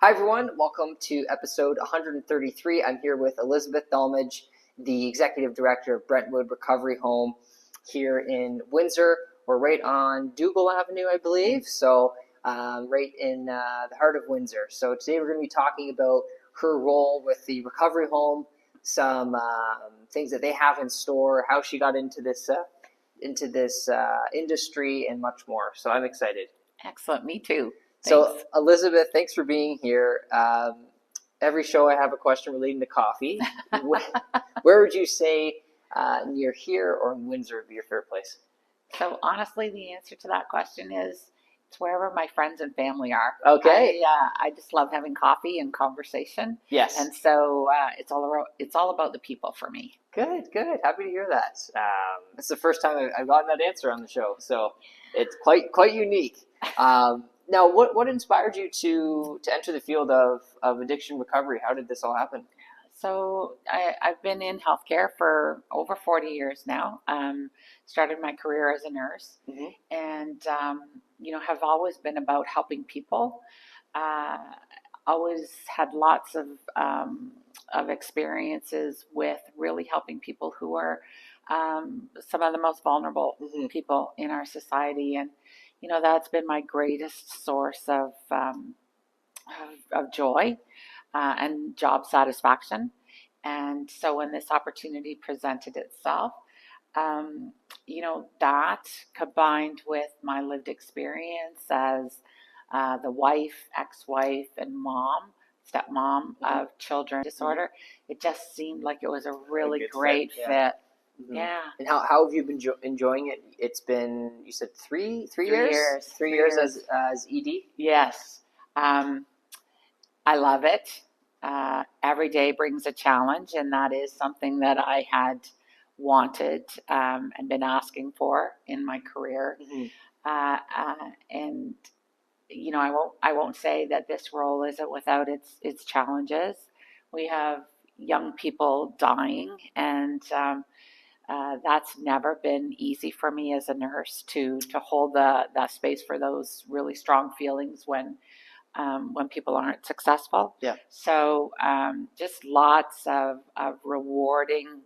Hi, everyone. Welcome to episode 133. I'm here with Elizabeth Dulmage, the Executive Director of Brentwood Recovery Home here in Windsor. We're right on Dougal Avenue, I believe, so right in the heart of Windsor. So today we're going to be talking about her role with the recovery home, some things that they have in store, how she got into this industry, and much more. So I'm excited. Excellent. Me too. So, Thanks. Elizabeth, thanks for being here. Every show I have a question relating to coffee. Where would you say near here or in Windsor would be your favorite place? So honestly, the answer to that question is it's wherever my friends and family are. Okay. I just love having coffee and conversation. Yes. And so it's all about the people for me. Good. Happy to hear that. It's the first time I've gotten that answer on the show, so it's quite unique. Now, what inspired you to enter the field of addiction recovery? How did this all happen? So I've been in healthcare for over 40 years now. Started my career as a nurse, and have always been about helping people. Always had lots of experiences with really helping people who are some of the most vulnerable people in our society, and that's been my greatest source of joy and job satisfaction. And so when this opportunity presented itself, that combined with my lived experience as the wife, ex-wife, and stepmom of children disorder, it just seemed like it was a really great fit. Yeah. And how have you been enjoying it? It's been, you said three years? 3 years as ED? Yes. I love it. Every day brings a challenge, and that is something that I had wanted and been asking for in my career. And I won't say that this role isn't without its challenges. We have young people dying, and that's never been easy for me as a nurse to hold that space for those really strong feelings when people aren't successful. Yeah. So just lots of rewarding,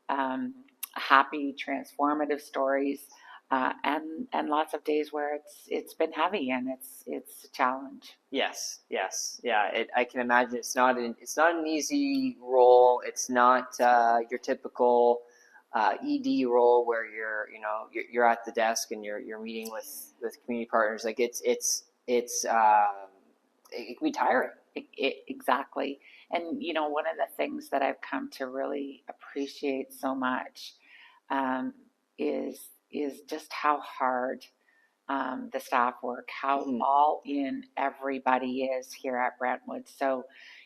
happy, transformative stories, and lots of days where it's been heavy and it's a challenge. Yes. Yeah. I can imagine it's not an easy role. It's not your typical ED role where you're at the desk and you're meeting with community partners. Like it can be tiring. Exactly. And, one of the things that I've come to really appreciate so much is just how hard the staff work, how all in everybody is here at Brentwood. So,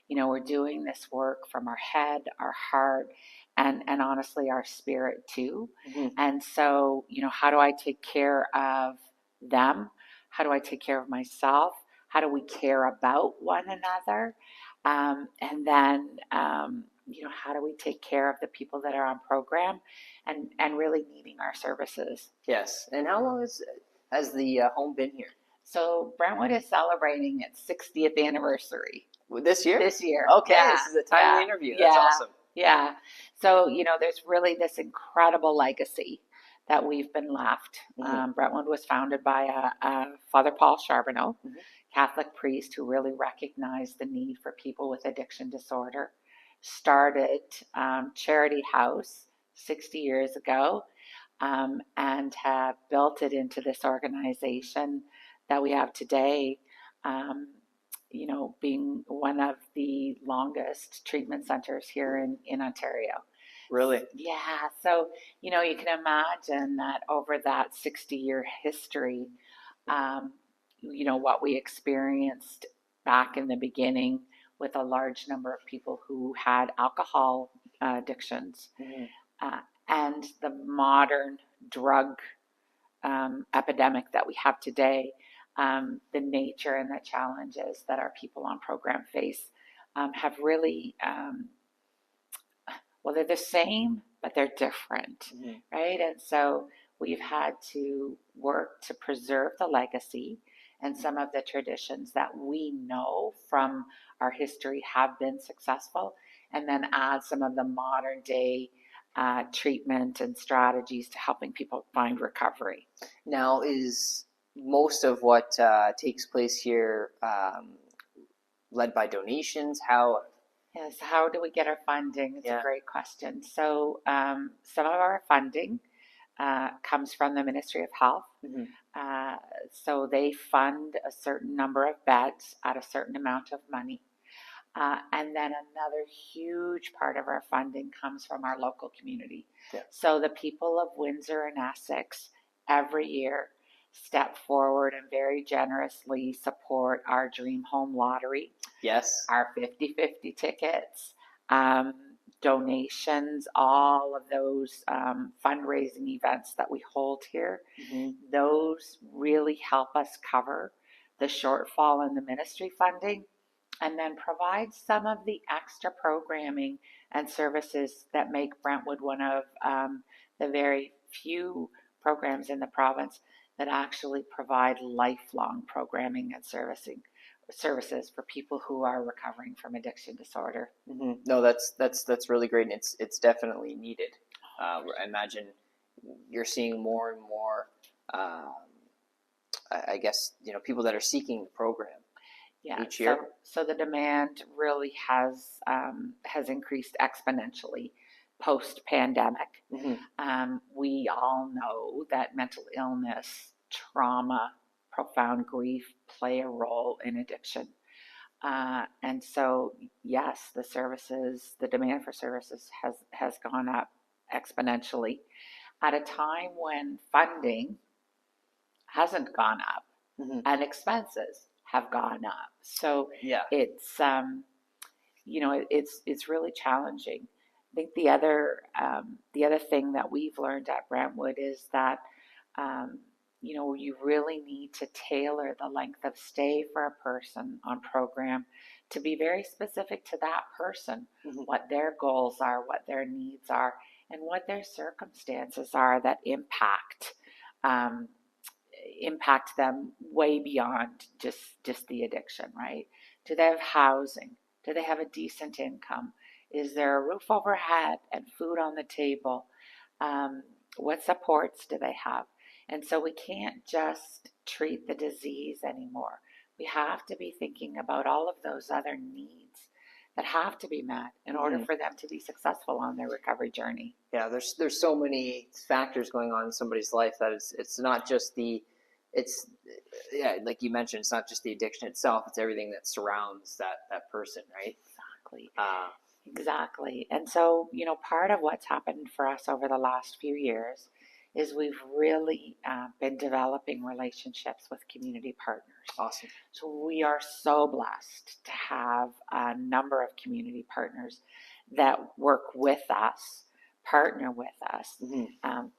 we're doing this work from our head, our heart, and honestly, our spirit too. And so, how do I take care of them? How do I take care of myself? How do we care about one another? And then, how do we take care of the people that are on program and really needing our services? Yes. And how long has the home been here? So Brentwood is celebrating its 60th anniversary. This year? This year. Okay, yeah. This is a timely interview. That's awesome. Yeah. So, there's really this incredible legacy that we've been left. Brentwood was founded by Father Paul Charbonneau, Catholic priest who really recognized the need for people with addiction disorder. Started Charity House 60 years ago and have built it into this organization that we have today, being one of the longest treatment centers here in Ontario. Really? Yeah. So, you can imagine that over that 60-year history, what we experienced back in the beginning with a large number of people who had alcohol addictions and the modern drug epidemic that we have today, the nature and the challenges that our people on program face have really, they're the same, but they're different, right? And so we've had to work to preserve the legacy and some of the traditions that we know from our history have been successful, and then add some of the modern day treatment and strategies to helping people find recovery. Now, is most of what takes place here led by donations? How? Yes, how do we get our funding? It's Yeah. a great question. So, some of our funding comes from the Ministry of Health. Mm-hmm. So, they fund a certain number of beds at a certain amount of money. And then another huge part of our funding comes from our local community. Yeah. So, the people of Windsor and Essex every year step forward and very generously support our Dream Home Lottery. Yes. Our 50/50 tickets, um, donations, all of those fundraising events that we hold here. Mm-hmm. Those really help us cover the shortfall in the ministry funding and then provide some of the extra programming and services that make Brentwood one of the very few programs in the province that actually provide lifelong programming and services for people who are recovering from addiction disorder. Mm-hmm. No, that's really great, and it's definitely needed. I imagine you're seeing more and more. I guess people that are seeking the program. Yeah, each year. So the demand really has increased exponentially post pandemic. Mm-hmm. We all know that mental illness, trauma, profound grief play a role in addiction. And so, yes, the demand for services has gone up exponentially at a time when funding hasn't gone up, Mm-hmm. and expenses have gone up. So Yeah. it's it's really challenging. I think the other thing that we've learned at Brentwood is that you really need to tailor the length of stay for a person on program to be very specific to that person, Mm-hmm. what their goals are, what their needs are, and what their circumstances are that um, impact them way beyond just the addiction, right? Do they have housing? Do they have a decent income? Is there a roof overhead and food on the table? What supports do they have? And so we can't just treat the disease anymore. We have to be thinking about all of those other needs that have to be met in order for them to be successful on their recovery journey. Yeah, there's so many factors going on in somebody's life that it's not just like you mentioned, it's not just the addiction itself, it's everything that surrounds that person, right? Exactly. Exactly. And so, part of what's happened for us over the last few years is we've really been developing relationships with community partners. Awesome. So we are so blessed to have a number of community partners that work with us, partner with us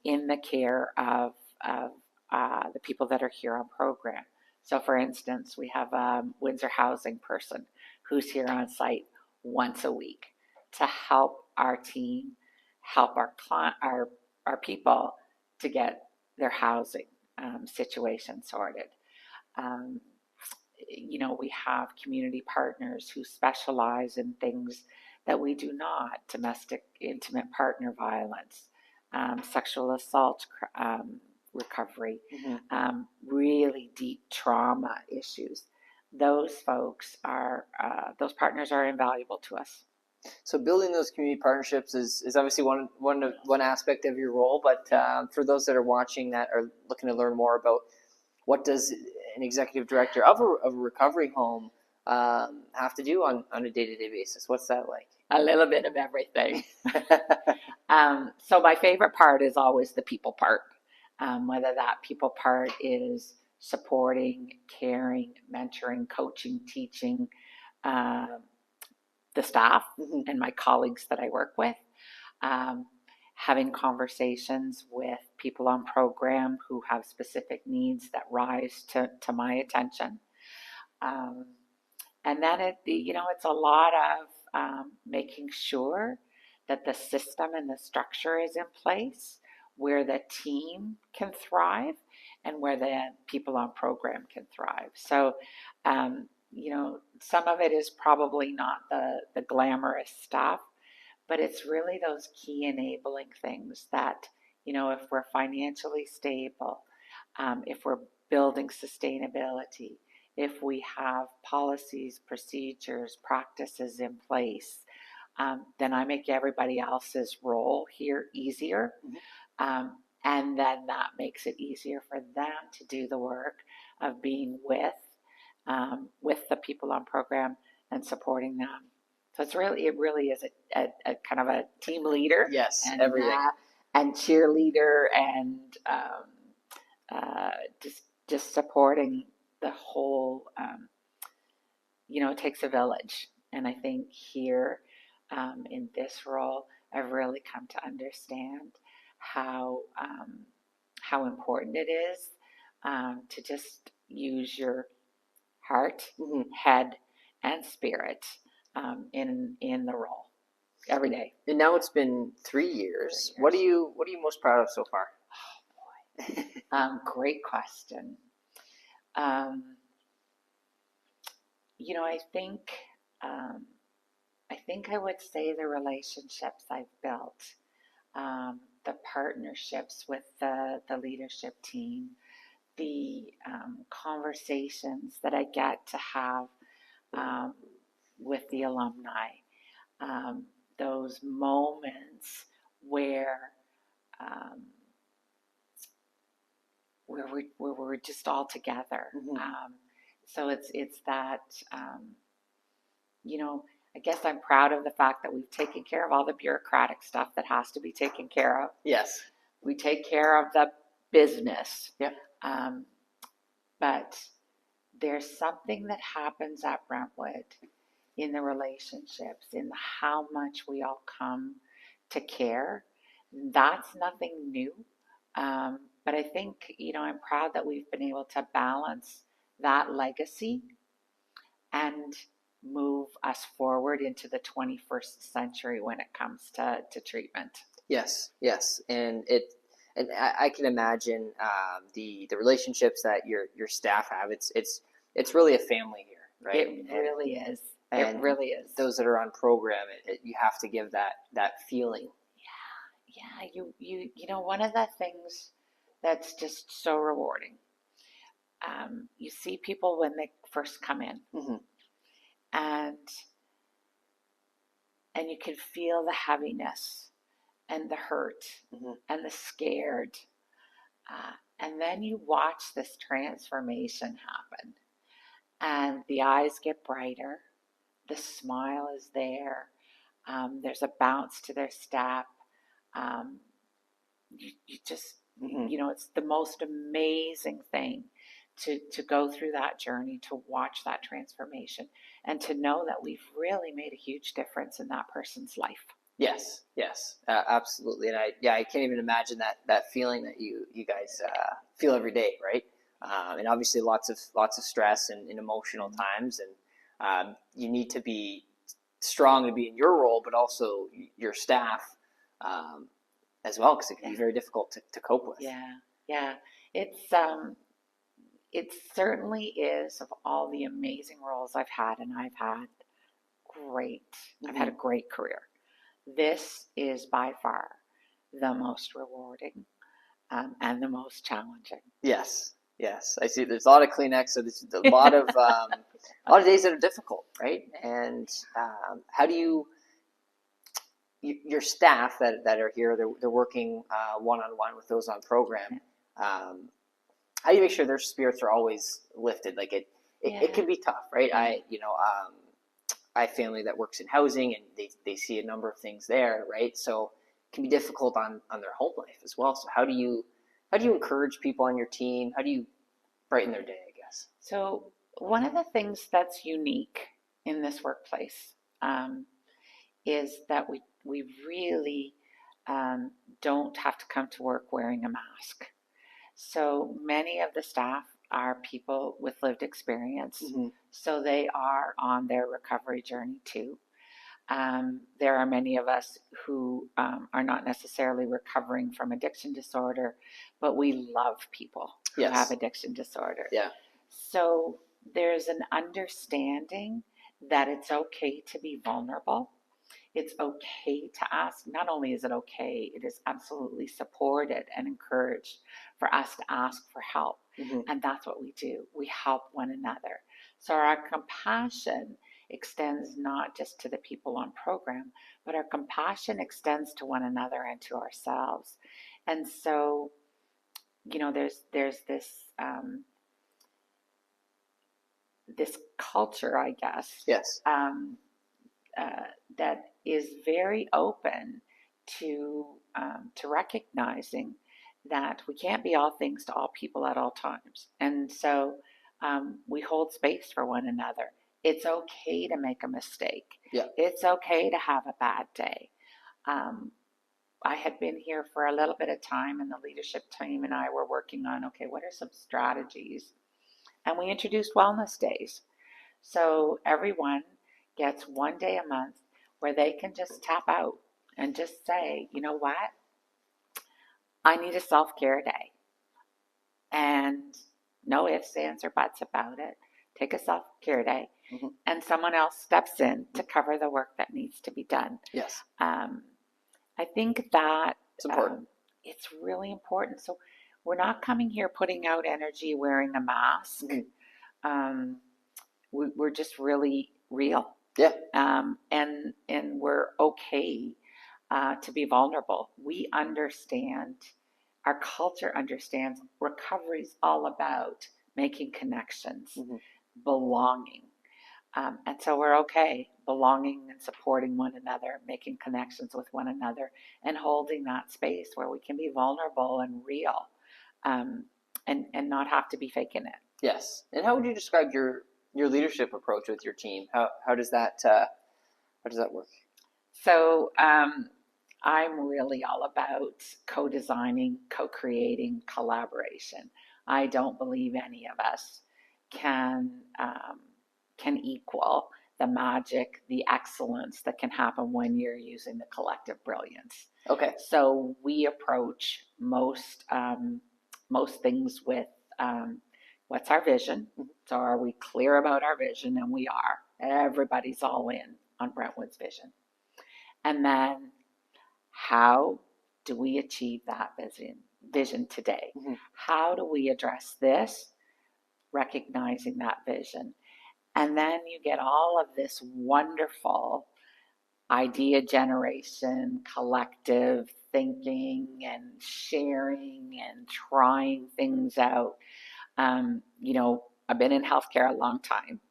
in the care of the people that are here on program. So, for instance, we have a Windsor housing person who's here on site once a week to help our team, help our people to get their housing situation sorted. Um, we have community partners who specialize in things that we do not: domestic, intimate partner violence, sexual assault recovery, really deep trauma issues. Those partners are invaluable to us. So building those community partnerships is obviously one aspect of your role, but for those that are watching that are looking to learn more about what does an executive director of a recovery home have to do on a day-to-day basis? What's that like? A little bit of everything. So my favorite part is always the people part, whether that people part is supporting, caring, mentoring, coaching, teaching the staff and my colleagues that I work with, having conversations with people on program who have specific needs that rise to my attention. And then it's a lot of making sure that the system and the structure is in place where the team can thrive and where the people on program can thrive. So, some of it is probably not the glamorous stuff, but it's really those key enabling things that, if we're financially stable, if we're building sustainability, if we have policies, procedures, practices in place, then I make everybody else's role here easier. And then that makes it easier for them to do the work of being with the people on program and supporting them. So it really is a kind of a team leader. Yes, and, everything. And cheerleader and just supporting the whole. It takes a village, and I think here in this role, I've really come to understand how important it is to just use your heart, head, and spirit in the role every day. And now it's been 3 years. What are you most proud of so far? Oh boy, great question. I think I would say the relationships I've built, the partnerships with the leadership team, the conversations that I get to have with the alumni, those moments where we're just all together. So it's that, I guess I'm proud of the fact that we've taken care of all the bureaucratic stuff that has to be taken care of. Yes. We take care of the business. Yeah. But there's something that happens at Brentwood in the relationships, in how much we all come to care. That's nothing new. But I think, I'm proud that we've been able to balance that legacy and move us forward into the 21st century when it comes to treatment. Yes, and I can imagine the relationships that your staff have. It's really a family here, right? It really is. It really is. Those that are on program, you have to give that feeling. Yeah. One of the things that's just so rewarding. You see people when they first come in, and you can feel the heaviness and the hurt and the scared, and then you watch this transformation happen, and the eyes get brighter, the smile is there, there's a bounce to their step. You just, it's the most amazing thing to go through that journey, to watch that transformation, and to know that we've really made a huge difference in that person's life. Yes, absolutely. And I can't even imagine that feeling that you guys feel every day, right? And obviously lots of stress and emotional times, and you need to be strong to be in your role, but also your staff as well, because it can be very difficult to cope with. Yeah. It certainly is, of all the amazing roles I've had, and I've had a great career. This is by far the most rewarding and the most challenging. Yes. I see. There's a lot of Kleenex, so there's a lot of days that are difficult, right? And how do your staff that are here, they're working one-on-one with those on program. How do you make sure their spirits are always lifted? Like it can be tough, right? I have family that works in housing, and they see a number of things there, right? So it can be difficult on their home life as well. So how do you encourage people on your team? How do you brighten their day, I guess? So one of the things that's unique in this workplace is that we really don't have to come to work wearing a mask. So many of the staff are people with lived experience, so they are on their recovery journey too. There are many of us who are not necessarily recovering from addiction disorder, but we love people who have addiction disorder. Yeah. So there's an understanding that it's okay to be vulnerable. It's okay to ask. Not only is it okay, it is absolutely supported and encouraged for us to ask for help. Mm-hmm. And that's what we do. We help one another. So our compassion extends not just to the people on program, but our compassion extends to one another and to ourselves. And so, there's this this culture, I guess, Yes. That is very open to recognizing that we can't be all things to all people at all times, and so we hold space for one another. It's okay to make a mistake. Yeah. It's okay to have a bad day. I had been here for a little bit of time, and the leadership team and I were working on, okay, what are some strategies? And we introduced wellness days. So everyone gets one day a month where they can just tap out and just say, you know what? I need a self-care day. And no ifs, ands, or buts about it. Take a self-care day. Mm-hmm. And someone else steps in to cover the work that needs to be done. Yes. I think that it's important. It's really important. So we're not coming here putting out energy wearing a mask. Mm-hmm. We're just really real. Yeah. And we're okay to be vulnerable. We understand, our culture understands recovery is all about making connections, mm-hmm. belonging. And so we're okay belonging and supporting one another, making connections with one another, and holding that space where we can be vulnerable and real, and not have to be faking it. Yes. And how would you describe your leadership approach with your team? How does that work? So I'm really all about co-designing, co-creating, collaboration. I don't believe any of us can equal the magic, the excellence that can happen when you're using the collective brilliance. Okay. So we approach most things with what's our vision? So are we clear about our vision? And we are. Everybody's all in on Brentwood's vision. And then how do we achieve that vision today? Mm-hmm. How do we address this? Recognizing that vision. And then you get all of this wonderful idea generation, collective thinking and sharing and trying things out. I've been in healthcare a long time.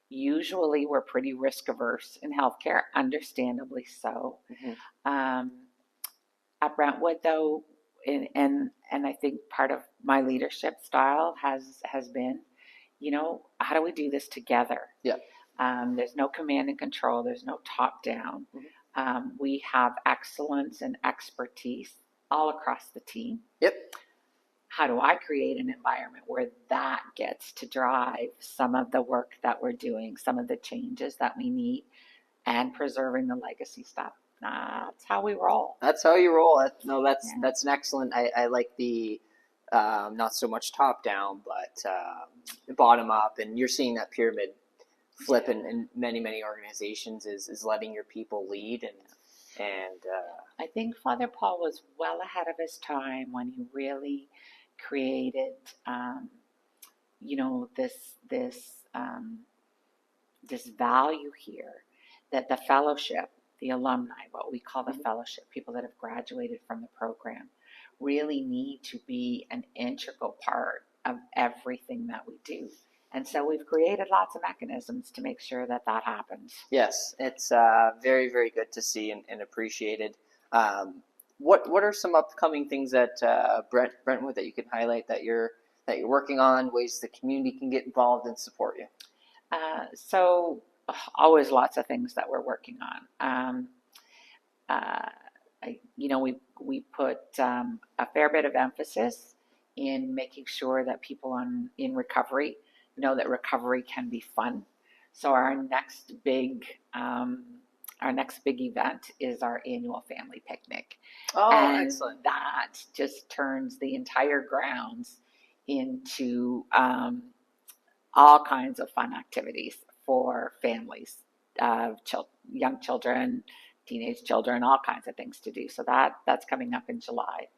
Usually we're pretty risk averse in healthcare, understandably so. Mm-hmm. At Brentwood, though, and I think part of my leadership style has been, how do we do this together? Yeah. There's no command and control. There's no top down. Mm-hmm. We have excellence and expertise all across the team. Yep. How do I create an environment where that gets to drive some of the work that we're doing, some of the changes that we need, and preserving the legacy stuff? That's how we roll. That's how you roll. That's an excellent. I like the not so much top down, but bottom up, and you're seeing that pyramid flip in many organizations is letting your people lead and I think Father Paul was well ahead of his time when he really created this value here, that the fellowship, the alumni, what we call the mm-hmm. fellowship, people that have graduated from the program, really need to be an integral part of everything that we do. And so we've created lots of mechanisms to make sure that happens. Yes, it's very, very good to see and appreciated. What are some upcoming things at Brentwood that you can highlight that you're working on, ways the community can get involved and support you? So always lots of things that we're working on. We put a fair bit of emphasis in making sure that people in recovery know that recovery can be fun. So our next big our next big event is our annual family picnic. Oh, And excellent. that just turns the entire grounds into all kinds of fun activities for families, young children, teenage children, all kinds of things to do. So that's coming up in July.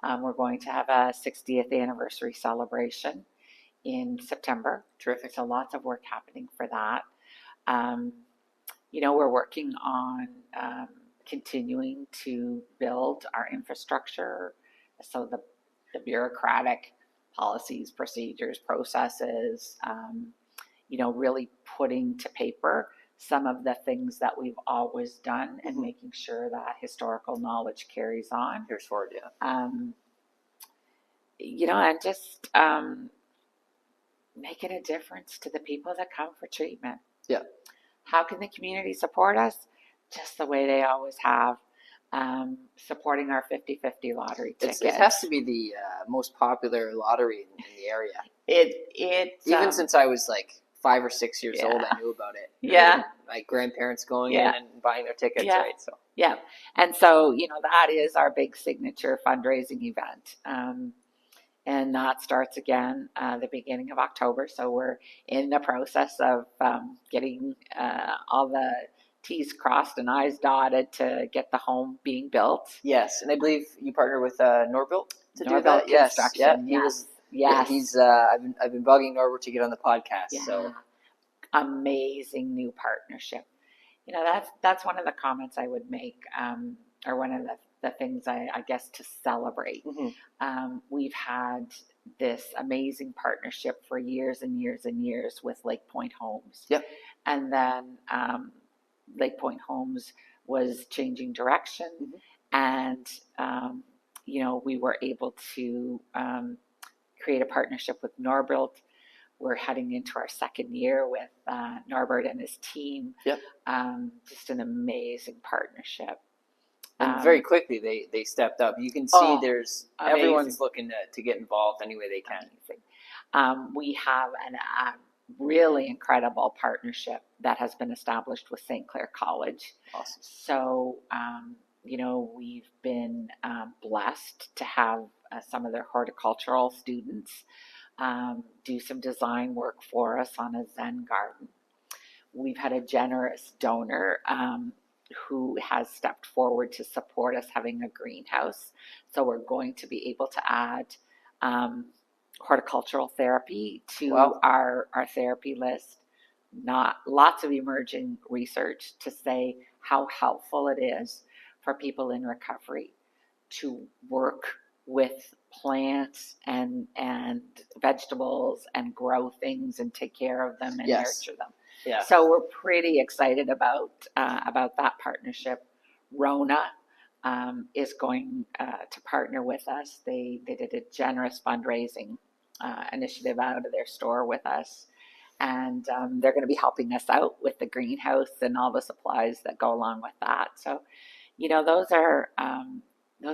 We're going to have a 60th anniversary celebration in September. Terrific. So lots of work happening for that. We're working on continuing to build our infrastructure. So the bureaucratic policies, procedures, processes, really putting to paper some of the things that we've always done and making sure that historical knowledge carries on. Here's forward, yeah. And just making a difference to the people that come for treatment. Yeah. How can the community support us? Just the way they always have, supporting our 50/50 lottery ticket. It has to be the most popular lottery in the area. Even since I was like 5 or 6 years old, I knew about it. Yeah. My grandparents going in and buying their tickets, right? So and so that is our big signature fundraising event. And that starts again the beginning of October. So we're in the process of getting all the T's crossed and I's dotted to get the home being built. Yes, and I believe you partner with Norbuilt to do that. Construction. Yes, he's. I've been bugging Norbert to get on the podcast. Yeah. So amazing new partnership. That's one of the comments I would make, or one of the things I guess to celebrate. We've had this amazing partnership for years and years and years with Lake Point Homes. Yep. And then Lake Point Homes was changing direction, and we were able to create a partnership with Norbuilt. We're heading into our second year with Norbert and his team. Yep. Just an amazing partnership. And very quickly they stepped up. You can see there's amazing. Everyone's looking to get involved any way they can. We have a really incredible partnership that has been established with St. Clair College. Awesome. So we've been blessed to have some of their horticultural students do some design work for us on a Zen garden. We've had a generous donor who has stepped forward to support us having a greenhouse. So we're going to be able to add horticultural therapy to our therapy list. Not lots of emerging research to say how helpful it is for people in recovery to work with plants and vegetables and grow things and take care of them and nurture them. Yeah. So we're pretty excited about that partnership. Rona is going to partner with us. They did a generous fundraising initiative out of their store with us, and they're going to be helping us out with the greenhouse and all the supplies that go along with that. So, those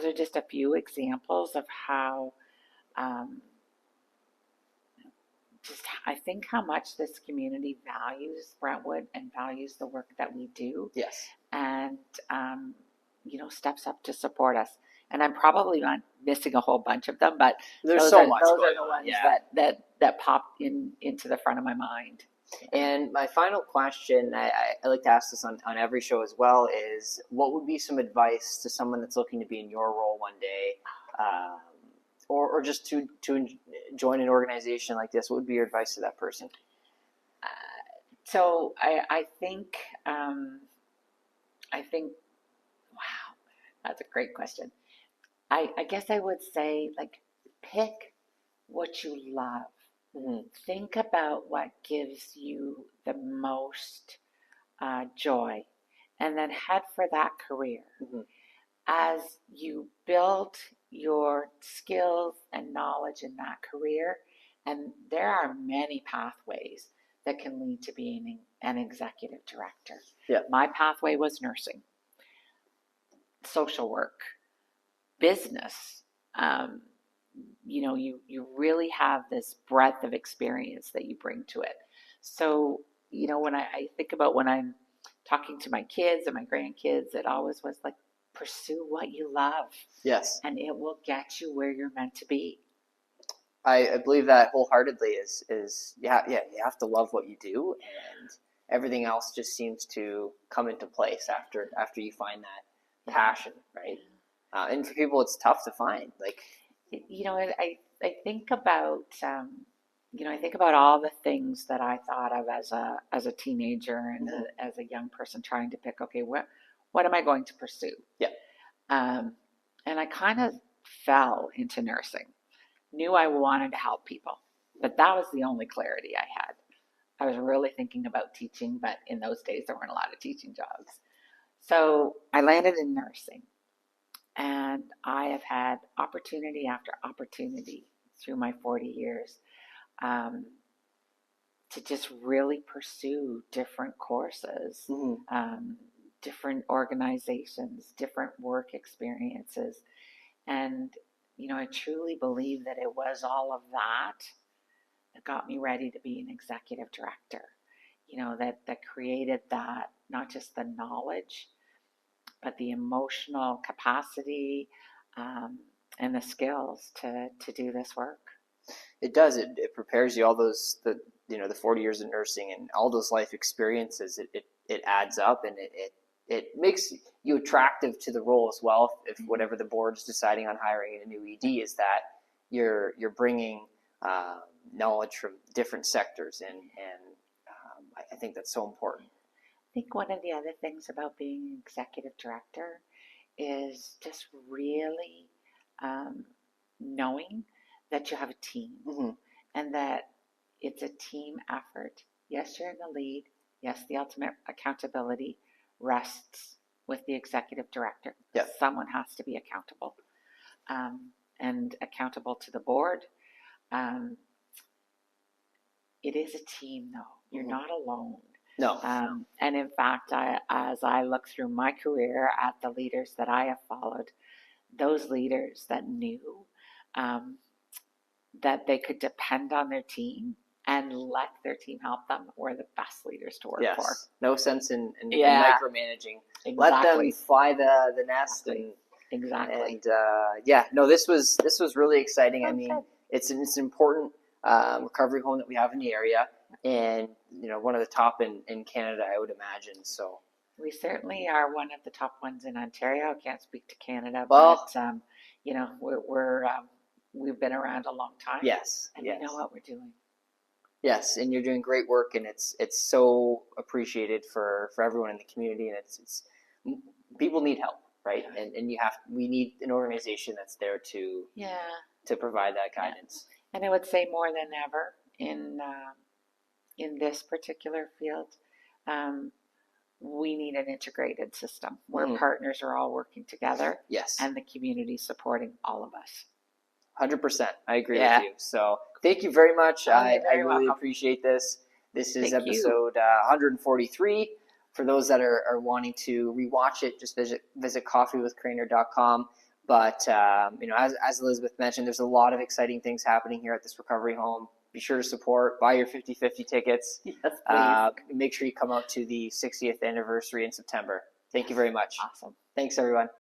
are just a few examples of how. I think how much this community values Brentwood and values the work that we do. Yes. And, steps up to support us. And I'm probably not missing a whole bunch of them, but there's so much. Those are the ones that pop into the front of my mind. And my final question, I like to ask this on every show as well, is what would be some advice to someone that's looking to be in your role one day? Or just to join an organization like this? What would be your advice to that person? So I think, wow, that's a great question. I guess I would say, pick what you love. Think about what gives you the most joy, and then head for that career. As you build your skills and knowledge in that career, and there are many pathways that can lead to being an executive director. Yeah. My pathway was nursing, social work, business. You really have this breadth of experience that you bring to it. So, when I think about when I'm talking to my kids and my grandkids, it always was like, pursue what you love. Yes. And it will get you where you're meant to be. I believe that wholeheartedly is you have to love what you do, and everything else just seems to come into place after you find that passion, right? And for people, it's tough to find. Like, I think about I think about all the things that I thought of as a teenager and as a young person trying to pick, okay, what am I going to pursue? Yeah. And I kind of fell into nursing. Knew I wanted to help people, but that was the only clarity I had. I was really thinking about teaching, but in those days there weren't a lot of teaching jobs. So I landed in nursing, and I have had opportunity after opportunity through my 40 years to just really pursue different courses, different organizations, different work experiences. And, I truly believe that it was all of that got me ready to be an executive director, that created that, not just the knowledge, but the emotional capacity and the skills to do this work. It does. It prepares you, all the 40 years of nursing and all those life experiences. It adds up, and it makes you attractive to the role as well. If whatever the board's deciding on hiring a new ED, is that you're bringing knowledge from different sectors, and I think that's so important. I think one of the other things about being an executive director is just really knowing that you have a team and that it's a team effort. Yes, you're in the lead. Yes, the ultimate accountability rests with the executive director. Yeah. Someone has to be accountable and accountable to the board. It is a team, though. You're not alone. No. And in fact, as I look through my career at the leaders that I have followed, those leaders that knew that they could depend on their team and let their team help them were the best leaders to work for. No sense in micromanaging. Exactly. Let them fly the nest. Exactly. And this was really exciting. I mean, it's an important recovery home that we have in the area, and one of the top in Canada, I would imagine. So we certainly are one of the top ones in Ontario. I can't speak to Canada, well, but we've been around a long time. Yes, and we know what we're doing. Yes, and you're doing great work, and it's so appreciated for everyone in the community, and it's people need help, right? And we need an organization that's there to provide that guidance. And I would say more than ever in this particular field, we need an integrated system where partners are all working together. Yes, and the community supporting all of us. 100%. I agree with you. So thank you very much. I really appreciate this. This is episode 143. For those that are wanting to rewatch it, just visit coffeewithcraner.com. But as Elizabeth mentioned, there's a lot of exciting things happening here at this recovery home. Be sure to support. Buy your 50/50 tickets. Yes, please. Make sure you come out to the 60th anniversary in September. Thank you very much. Awesome. Thanks, everyone.